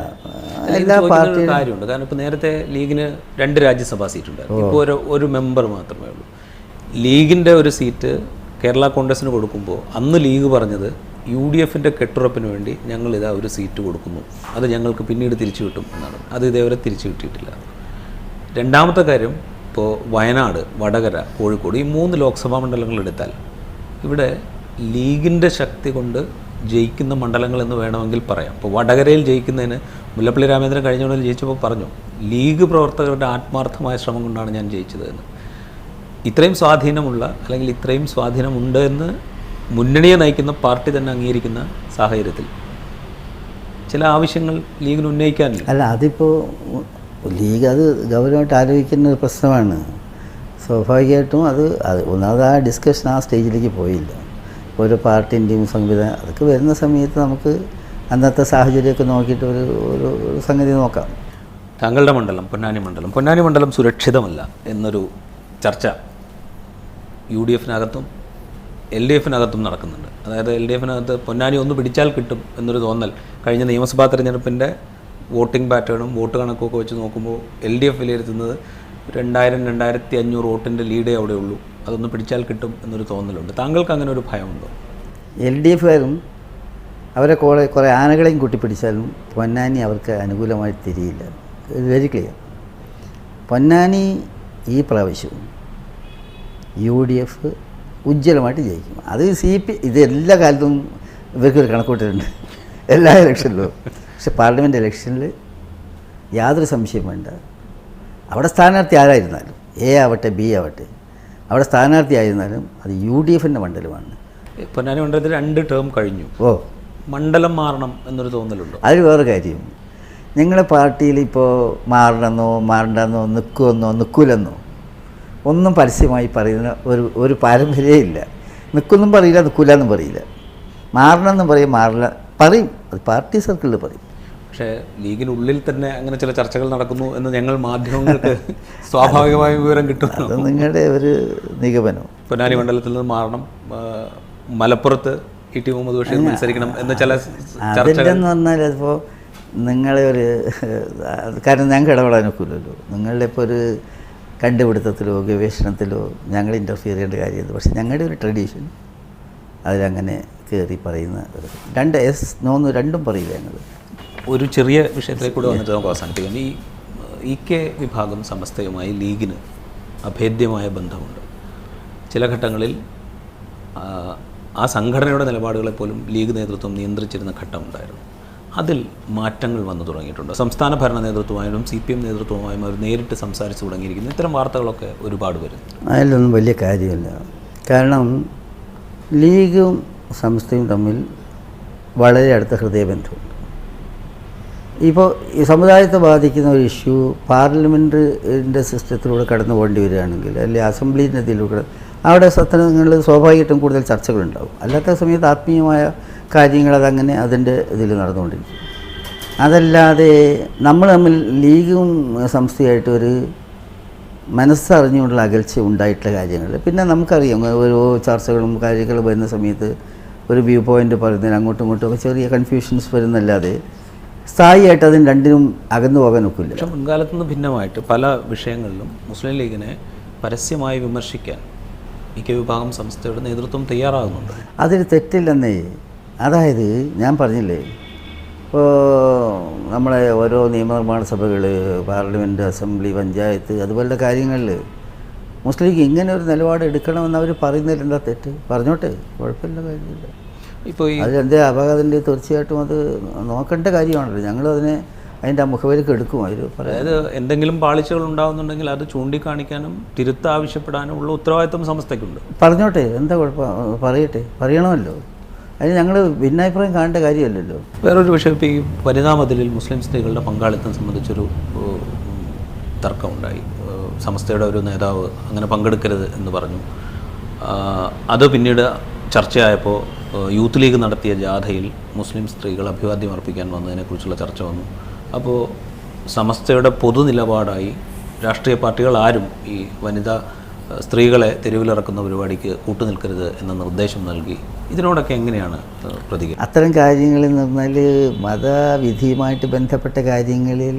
എല്ലാ പാർട്ടിയും കാര്യമുണ്ട്. കാരണം ഇപ്പോൾ നേരത്തെ ലീഗിന് 2 രാജ്യസഭാ സീറ്റ് ഉണ്ടായിരുന്നു. ഇപ്പോൾ ഒരു മെമ്പർ മാത്രമേ ഉള്ളൂ. ലീഗിൻ്റെ ഒരു സീറ്റ് കേരള കോൺഗ്രസിന് കൊടുക്കുമ്പോൾ അന്ന് ലീഗ് പറഞ്ഞത് UDFൻ്റെ കെട്ടുറപ്പിന് വേണ്ടി ഞങ്ങളിതാ ഒരു സീറ്റ് കൊടുക്കുന്നു, അത് ഞങ്ങൾക്ക് പിന്നീട് തിരിച്ചു കിട്ടും എന്നാണ്. അത് ഇതേവരെ തിരിച്ചു കിട്ടിയിട്ടില്ല. രണ്ടാമത്തെ കാര്യം, ഇപ്പോൾ വയനാട്, വടകര, കോഴിക്കോട് ഈ 3 ലോക്സഭാ മണ്ഡലങ്ങൾ എടുത്താൽ ഇവിടെ ലീഗിൻ്റെ ശക്തി കൊണ്ട് ജയിക്കുന്ന മണ്ഡലങ്ങളെന്ന് വേണമെങ്കിൽ പറയാം. ഇപ്പോൾ വടകരയിൽ ജയിക്കുന്നതിന് മുല്ലപ്പള്ളി രാമചന്ദ്രൻ കഴിഞ്ഞ തവണ ജയിച്ചപ്പോൾ പറഞ്ഞു, ലീഗ് പ്രവർത്തകരുടെ ആത്മാർത്ഥമായ ശ്രമം കൊണ്ടാണ് ഞാൻ ജയിച്ചത് എന്ന്. ഇത്രയും സ്വാധീനമുള്ള അല്ലെങ്കിൽ ഇത്രയും സ്വാധീനമുണ്ട് എന്ന് മുന്നണിയെ നയിക്കുന്ന പാർട്ടി തന്നെ അംഗീകരിക്കുന്ന സാഹചര്യത്തിൽ ചില ആവശ്യങ്ങൾ ലീഗിന് ഉന്നയിക്കാനില്ല. അല്ല, അതിപ്പോൾ ലീഗ് അത് ഗൗരവമായിട്ട് ആലോചിക്കുന്ന ഒരു പ്രശ്നമാണ്. സ്വാഭാവികമായിട്ടും അത് ഒന്നാമത് ആ ഡിസ്കഷൻ ആ സ്റ്റേജിലേക്ക് പോയില്ല. ഓരോ പാർട്ടിൻ്റെയും സംവിധാനം അതൊക്കെ വരുന്ന സമയത്ത് നമുക്ക് അന്നത്തെ സാഹചര്യമൊക്കെ നോക്കിയിട്ട് ഒരു സംഗതി നോക്കാം. താങ്കളുടെ മണ്ഡലം പൊന്നാനി മണ്ഡലം സുരക്ഷിതമല്ല എന്നൊരു ചർച്ച UDFനകത്തും LDFനകത്തും നടക്കുന്നുണ്ട്. അതായത് LDFനകത്ത് പൊന്നാനി ഒന്ന് പിടിച്ചാൽ കിട്ടും എന്നൊരു തോന്നൽ കഴിഞ്ഞ നിയമസഭാ തെരഞ്ഞെടുപ്പിൻ്റെ വോട്ടിംഗ് പാറ്റേണും വോട്ട് കണക്കൊക്കെ വെച്ച് നോക്കുമ്പോൾ LDF വിലയിരുത്തുന്നത് 2000-2500 വോട്ടിൻ്റെ ലീഡേ അവിടെ ഉള്ളൂ, അതൊന്ന് പിടിച്ചാൽ കിട്ടും എന്നൊരു തോന്നലുണ്ട്. താങ്കൾക്ക് അങ്ങനെ ഒരു ഭയമുണ്ടോ? LDFകാരും അവരെ കുറേ ആനകളെയും കൂട്ടിപ്പിടിച്ചാലും പൊന്നാനി അവർക്ക് അനുകൂലമായി തിരിയില്ല. Very clear. പൊന്നാനി ഈ പ്രാവശ്യവും UDF ഉജ്ജ്വലമായിട്ട് ജയിക്കും. അത് ഇത് എല്ലാ കാലത്തും ഇവർക്കൊരു കണക്കൂട്ടലുണ്ട്, എല്ലാ ഇലക്ഷനിലും. പക്ഷെ പാർലമെൻറ്റ് ഇലക്ഷനിൽ യാതൊരു സംശയം വേണ്ട, അവിടെ സ്ഥാനാർത്ഥി ആരായിരുന്നാലും A ആവട്ടെ B ആവട്ടെ, അവിടെ സ്ഥാനാർത്ഥി ആയിരുന്നാലും അത് UDFൻ്റെ മണ്ഡലമാണ്. പൊന്നാനി മണ്ഡലത്തിൽ 2 ടേം കഴിഞ്ഞു. മണ്ഡലം മാറണം എന്നൊരു തോന്നലുണ്ടോ? അതിൽ വേറെ കാര്യം, നിങ്ങളുടെ പാർട്ടിയിൽ ഇപ്പോൾ മാറണ്ടെന്നോ നിൽക്കൂലെന്നോ ഒന്നും പരസ്യമായി പറയുന്ന ഒരു പാരമ്പര്യമേ ഇല്ല. നിൽക്കൊന്നും പറയില്ല, നിൽക്കില്ലെന്നും പറയില്ല. മാറണമെന്നും പറയും. അത് പാർട്ടി സർക്കിളിൽ പറയും. പക്ഷേ ലീഗിനുള്ളിൽ തന്നെ അങ്ങനെ ചില ചർച്ചകൾ നടക്കുന്നു എന്ന് ഞങ്ങൾ മാധ്യമങ്ങൾക്ക് സ്വാഭാവികമായ വിവരം കിട്ടും. അത് നിങ്ങളുടെ ഒരു നിഗമനം. പൊന്നാനി മണ്ഡലത്തിൽ നിന്ന് മാറണം, മലപ്പുറത്ത് E.T. മുഹമ്മദ് ബഷീർ മത്സരിക്കണം എന്ന ചില അതിലെന്ന് പറഞ്ഞാൽ അതിപ്പോൾ നിങ്ങളെ കാരണം ഞങ്ങൾക്ക് ഇടപെടാൻ ഒക്കില്ലല്ലോ. നിങ്ങളുടെ ഇപ്പോൾ ഒരു കണ്ടുപിടുത്തത്തിലോ ഗവേഷണത്തിലോ ഞങ്ങൾ ഇൻ്റർഫിയർ ചെയ്യേണ്ട കാര്യമില്ല. പക്ഷെ ഞങ്ങളുടെ ഒരു ട്രഡീഷൻ അതിലങ്ങനെ കയറി പറയുന്ന ഒരു രണ്ട് എസ് നോന്ന് രണ്ടും പറയില്ല ഞങ്ങൾ. ഒരു ചെറിയ വിഷയത്തിലേക്ക് കൂടെ വന്നിട്ട് നമുക്ക് അവസാനിപ്പിക്കാം. ഈ ഇ.കെ. വിഭാഗം സമസ്തയുമായി ലീഗിന് അഭേദ്യമായ ബന്ധമുണ്ട്. ചില ഘട്ടങ്ങളിൽ ആ സംഘടനയുടെ നിലപാടുകളെ പോലും ലീഗ് നേതൃത്വം നിയന്ത്രിച്ചിരുന്ന ഘട്ടമുണ്ടായിരുന്നു. അതിൽ മാറ്റങ്ങൾ വന്നു തുടങ്ങിയിട്ടുണ്ട്. സംസ്ഥാന ഭരണ നേതൃത്വമായും CPM നേതൃത്വമായും അവർ നേരിട്ട് സംസാരിച്ച് തുടങ്ങിയിരിക്കുന്നു. ഇത്തരം വാർത്തകളൊക്കെ ഒരുപാട് വരും. അതിലൊന്നും വലിയ കാര്യമില്ല. കാരണം ലീഗും സംസ്ഥയും തമ്മിൽ വളരെ അടുത്ത ഹൃദയബന്ധമുണ്ട്. ഇപ്പോൾ ഈ സമുദായത്തെ ബാധിക്കുന്ന ഒരു ഇഷ്യൂ പാർലമെൻറ്റിൻ്റെ സിസ്റ്റത്തിലൂടെ കടന്നു പോകേണ്ടി വരികയാണെങ്കിൽ, അല്ലെങ്കിൽ അസംബ്ലീൻ്റെ ഇതിലൂടെ, അവിടെ സത്യങ്ങളിൽ സ്വാഭാവികമായിട്ടും കൂടുതൽ ചർച്ചകളുണ്ടാവും. അല്ലാത്ത സമയത്ത് ആത്മീയമായ കാര്യങ്ങൾ അതങ്ങനെ അതിൻ്റെ ഇതിൽ നടന്നുകൊണ്ടിരിക്കും. അതല്ലാതെ നമ്മൾ തമ്മിൽ ലീഗും സംസ്ഥയായിട്ട് ഒരു മനസ്സറിഞ്ഞുകൊണ്ടുള്ള അകൽച്ച ഉണ്ടായിട്ടുള്ള കാര്യങ്ങൾ പിന്നെ നമുക്കറിയാം. ഓരോ ചർച്ചകളും കാര്യങ്ങളും വരുന്ന സമയത്ത് ഒരു വ്യൂ പോയിൻ്റ് പറയുന്നതിന് അങ്ങോട്ടും ഇങ്ങോട്ടും ഒക്കെ ചെറിയ കൺഫ്യൂഷൻസ് വരുന്നല്ലാതെ സ്ഥായിയായിട്ട് അതിന് രണ്ടിനും അകന്നു പോകാൻ ഒക്കില്ല. പക്ഷേ മുൻകാലത്തു നിന്ന് ഭിന്നമായിട്ട് പല വിഷയങ്ങളിലും മുസ്ലിം ലീഗിനെ പരസ്യമായി വിമർശിക്കാൻ ഇ.കെ. വിഭാഗം സംസ്ഥയുടെ നേതൃത്വം തയ്യാറാകുന്നുണ്ട്. അതിൽ തെറ്റില്ലെന്നേ. അതായത് ഞാൻ പറഞ്ഞില്ലേ, ഇപ്പോൾ നമ്മളെ ഓരോ നിയമനിർമ്മാണ സഭകൾ, പാർലമെൻറ്റ്, അസംബ്ലി, പഞ്ചായത്ത് അതുപോലുള്ള കാര്യങ്ങളിൽ മുസ്ലിം ലീഗ് ഇങ്ങനെ ഒരു നിലപാട് എടുക്കണമെന്ന് അവർ പറയുന്നതിൽ എന്താ തെറ്റ്? പറഞ്ഞോട്ടെ, കുഴപ്പമില്ല, കാര്യമില്ല. ഇപ്പോൾ ഈ അതിലെന്തേ അപകടത്തിൻ്റെ തീർച്ചയായിട്ടും അത് നോക്കേണ്ട കാര്യമാണല്ലോ. ഞങ്ങളതിനെ അതിൻ്റെ ആ മുഖവിലേക്ക് എടുക്കും. അതായത് എന്തെങ്കിലും പാളിച്ചകൾ ഉണ്ടാകുന്നുണ്ടെങ്കിൽ അത് ചൂണ്ടിക്കാണിക്കാനും തിരുത്താവശ്യപ്പെടാനും ഉള്ള ഉത്തരവാദിത്വം സംസ്ഥയ്ക്കുണ്ട്. പറഞ്ഞോട്ടെ, എന്താ കുഴപ്പം? പറയട്ടെ, പറയണമല്ലോ. അതിന് ഞങ്ങൾ ഭിന്നാഭിപ്രായം കാണേണ്ട കാര്യമല്ലല്ലോ. വേറൊരു വിഷയം, ഇപ്പോൾ ഈ വനിതാ മതിലിൽ മുസ്ലിം സ്ത്രീകളുടെ പങ്കാളിത്തം സംബന്ധിച്ചൊരു തർക്കമുണ്ടായി. സംസ്ഥയുടെ ഒരു നേതാവ് അങ്ങനെ പങ്കെടുക്കരുത് എന്ന് പറഞ്ഞു. അത് പിന്നീട് ചർച്ചയായപ്പോൾ യൂത്ത് ലീഗ് നടത്തിയ ജാഥയിൽ മുസ്ലിം സ്ത്രീകൾ അഭിവാദ്യം അർപ്പിക്കാൻ വന്നതിനെക്കുറിച്ചുള്ള ചർച്ച വന്നു. അപ്പോൾ സമസ്തയുടെ പൊതു നിലപാടായി രാഷ്ട്രീയ പാർട്ടികൾ ആരും ഈ വനിതാ സ്ത്രീകളെ തെരുവിലിറക്കുന്ന പരിപാടിക്ക് കൂട്ടുനിൽക്കരുത് എന്ന നിർദ്ദേശം നൽകി. ഇതിനോടൊക്കെ എങ്ങനെയാണ് പ്രതികരണം? അത്തരം കാര്യങ്ങളിൽ എന്ന് പറഞ്ഞാൽ മതവിധിയുമായിട്ട് ബന്ധപ്പെട്ട കാര്യങ്ങളിൽ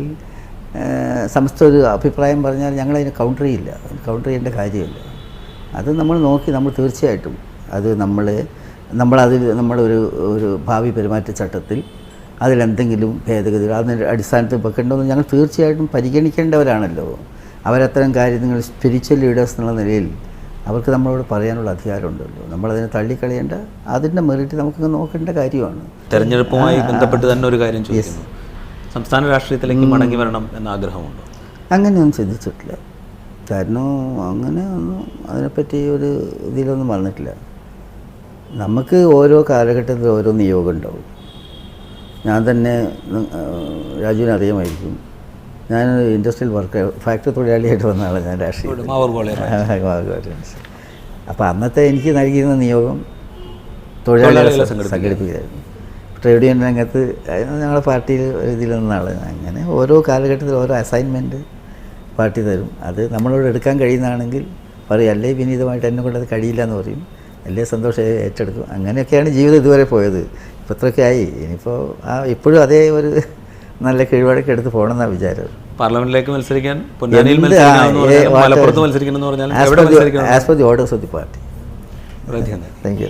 സമസ്ത ഒരു അഭിപ്രായം പറഞ്ഞാൽ ഞങ്ങളതിന് കൗണ്ടർ ചെയ്യില്ല. കൗണ്ടർ ചെയ്യേണ്ട കാര്യമില്ല. അത് നമ്മൾ നോക്കി, നമ്മൾ തീർച്ചയായിട്ടും അത് നമ്മളതിൽ ഒരു ഭാവി പെരുമാറ്റച്ചട്ടത്തിൽ അതിലെന്തെങ്കിലും ഭേദഗതികൾ അതിൻ്റെ അടിസ്ഥാനത്തിൽ വെക്കേണ്ടതെന്ന് ഞങ്ങൾ തീർച്ചയായിട്ടും പരിഗണിക്കേണ്ടവരാണല്ലോ. അവരത്തരം കാര്യങ്ങൾ സ്പിരിച്വൽ ലീഡേഴ്സ് എന്നുള്ള നിലയിൽ അവർക്ക് നമ്മളോട് പറയാനുള്ള അധികാരമുണ്ടല്ലോ. നമ്മളതിനെ തള്ളിക്കളയേണ്ട, അതിൻ്റെ മെറിറ്റ് നമുക്കങ്ങ് നോക്കേണ്ട കാര്യമാണ്. തെരഞ്ഞെടുപ്പുമായി ബന്ധപ്പെട്ട് തന്നെ ഒരു കാര്യം ചോദിക്കുന്നു, സംസ്ഥാന രാഷ്ട്രീയത്തിലേക്ക് മടങ്ങി വരണം എന്ന ആഗ്രഹമുണ്ടോ? അങ്ങനെയൊന്നും ചിന്തിച്ചിട്ടില്ല. കാരണം അങ്ങനെ ഒന്നും അതിനെപ്പറ്റി ഒരു ഇതിലൊന്നും വന്നിട്ടില്ല. നമുക്ക് ഓരോ കാലഘട്ടത്തിൽ ഓരോ നിയോഗം ഉണ്ടാവും. ഞാൻ തന്നെ രാജുവിനെ അറിയാമായിരിക്കും, ഞാനൊരു ഇൻഡസ്ട്രിയൽ ഫാക്ടറി തൊഴിലാളിയായിട്ട് വന്ന ആളാണ് ഞാൻ രാഷ്ട്രീയം. അപ്പോൾ അന്നത്തെ എനിക്ക് നൽകിയിരുന്ന നിയോഗം തൊഴിലാളികളെ സംഘടിപ്പിക്കുകയായിരുന്നു. ട്രേഡ് യൂണിയൻ രംഗത്ത് ഞങ്ങളുടെ പാർട്ടിയിൽ ഇതിൽ നിന്നാണ്. അങ്ങനെ ഓരോ കാലഘട്ടത്തിൽ ഓരോ അസൈൻമെൻറ്റ് പാർട്ടി തരും. അത് നമ്മളോട് എടുക്കാൻ കഴിയുന്നതാണെങ്കിൽ പറയും, അല്ലേ വിനീതമായിട്ട് എന്നെ കൊണ്ട് അത് കഴിയില്ല എന്ന് പറയും, അല്ലേ സന്തോഷം ഏറ്റെടുക്കും. അങ്ങനെയൊക്കെയാണ് ജീവിതം ഇതുവരെ പോയത്. ഇപ്പോൾ ഇത്രയൊക്കെ ആയി. ഇനിയിപ്പോൾ ഇപ്പോഴും അതേ ഒരു നല്ല കിഴിവടക്ക് എടുത്ത് പോകണമെന്നാണ് വിചാരം. പാർലമെന്റിലേക്ക് മത്സരിക്കാൻ മലപ്പുറത്ത് മത്സരിക്കണം എന്ന് പറഞ്ഞാൽ as per the orders of the party. Thank you.